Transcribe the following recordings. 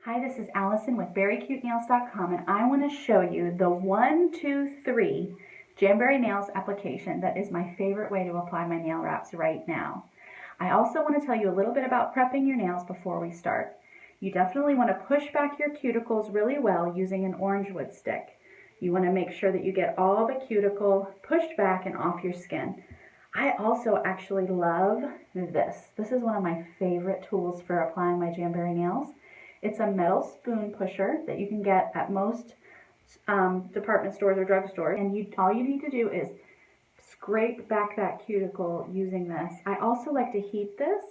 Hi, this is Allison with BerryCuteNails.com, and I want to show you the 1, 2, 3 Jamberry Nails application that is my favorite way to apply my nail wraps right now. I also want to tell you a little bit about prepping your nails before we start. You definitely want to push back your cuticles really well using an orange wood stick. You want to make sure that you get all the cuticle pushed back and off your skin. I also actually love this. This is one of my favorite tools for applying my Jamberry nails. It's a metal spoon pusher that you can get at most department stores or drugstores, and all you need to do is scrape back that cuticle using this. I also like to heat this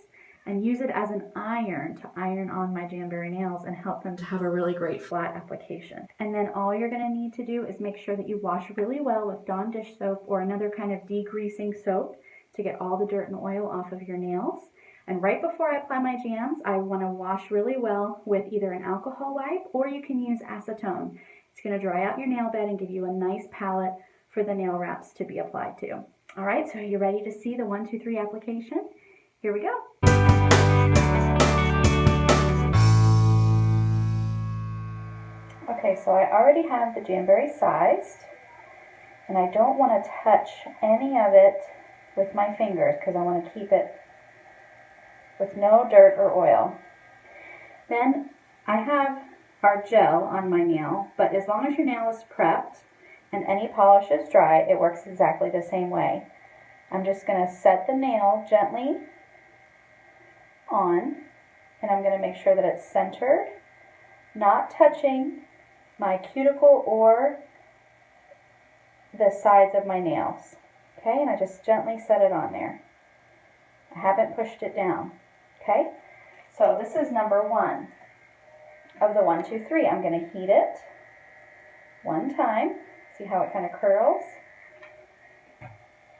and use it as an iron to iron on my Jamberry nails and help them to have a really great flat application. And then all you're going to need to do is make sure that you wash really well with Dawn dish soap or another kind of degreasing soap to get all the dirt and oil off of your nails. And right before I apply my jams, I want to wash really well with either an alcohol wipe or you can use acetone. It's going to dry out your nail bed and give you a nice palette for the nail wraps to be applied to. All right, so are you ready to see the 1, 2, 3 application? Here we go. Okay, so I already have the Jamberry sized, and I don't want to touch any of it with my fingers because I want to keep it with no dirt or oil. Then I have our gel on my nail, but as long as your nail is prepped and any polish is dry, it works exactly the same way. I'm just going to set the nail gently on, and I'm going to make sure that it's centered, not touching my cuticle or the sides of my nails. Okay, and I just gently set it on there. I haven't pushed it down. Okay, so this is number 1 of the 1, 2, 3. I'm going to heat it one time. See how it kind of curls?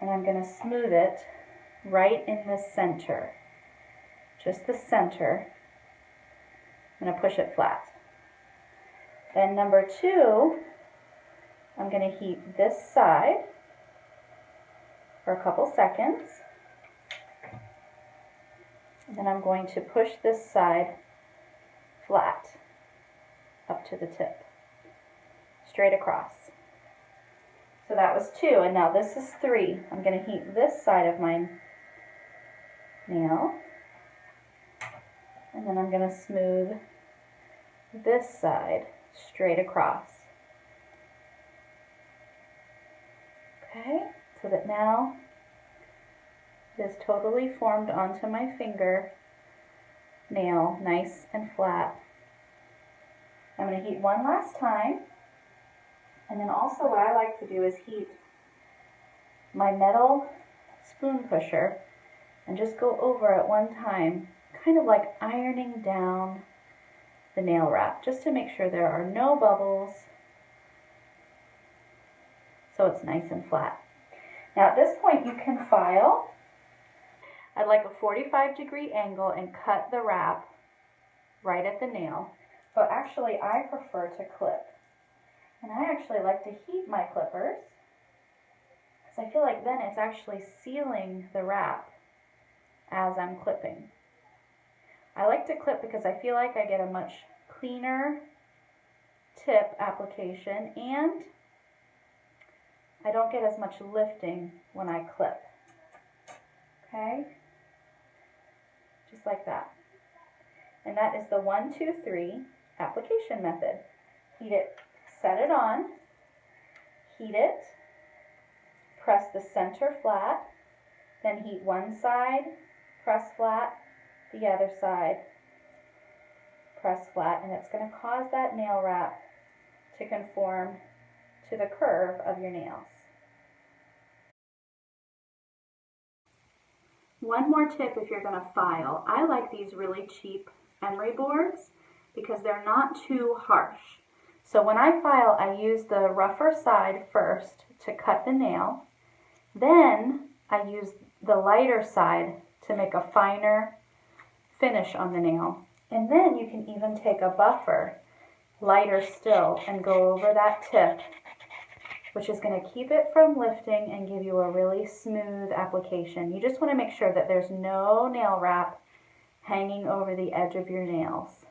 And I'm going to smooth it right in the center. Just the center. I'm going to push it flat. Then number 2, I'm going to heat this side for a couple seconds. And then I'm going to push this side flat up to the tip, straight across. So that was 2, and now this is 3. I'm going to heat this side of my nail, and then I'm going to smooth this side straight across. Okay, so that now it is totally formed onto my finger nail, nice and flat. I'm going to heat one last time, and then also what I like to do is heat my metal spoon pusher and just go over at one time, kind of like ironing down the nail wrap, just to make sure there are no bubbles, so it's nice and flat. Now at this point you can file. I'd like a 45-degree angle and cut the wrap right at the nail. But actually I prefer to clip. And I actually like to heat my clippers because I feel like then it's actually sealing the wrap as I'm clipping. I like to clip because I feel like I get a much cleaner tip application and I don't get as much lifting when I clip. Okay? Just like that. And that is the 1, 2, 3 application method. Heat it, set it on, heat it, press the center flat, then heat one side, press flat, the other side, press flat, and it's going to cause that nail wrap to conform to the curve of your nails. One more tip if you're going to file. I like these really cheap emery boards because they're not too harsh. So when I file, I use the rougher side first to cut the nail. Then I use the lighter side to make a finer finish on the nail. And then you can even take a buffer, lighter still, and go over that tip, which is going to keep it from lifting and give you a really smooth application. You just want to make sure that there's no nail wrap hanging over the edge of your nails.